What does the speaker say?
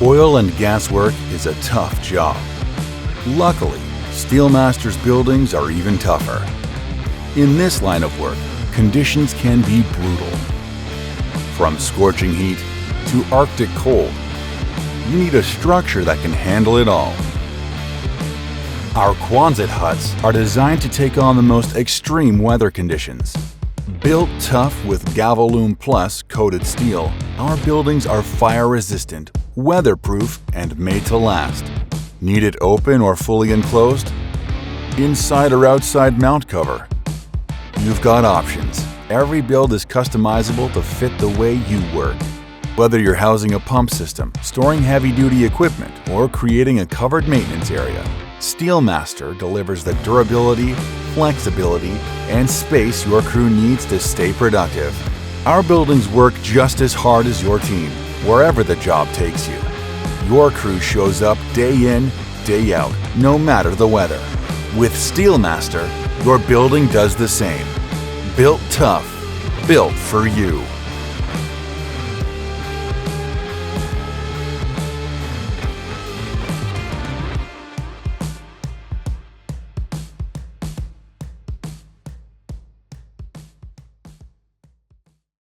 Oil and gas work is a tough job. Luckily, SteelMaster's buildings are even tougher. In this line of work, conditions can be brutal. From scorching heat to Arctic cold, you need a structure that can handle it all. Our Quonset huts are designed to take on the most extreme weather conditions. Built tough with Galvalume Plus coated steel, our buildings are fire-resistant, weatherproof, and made to last. Need it open or fully enclosed? Inside or outside mount cover? You've got options. Every build is customizable to fit the way you work. Whether you're housing a pump system, storing heavy-duty equipment, or creating a covered maintenance area, SteelMaster delivers the durability, flexibility, and space your crew needs to stay productive. Our buildings work just as hard as your team, wherever the job takes you. Your crew shows up day in, day out, no matter the weather. With SteelMaster, your building does the same. Built tough, built for you.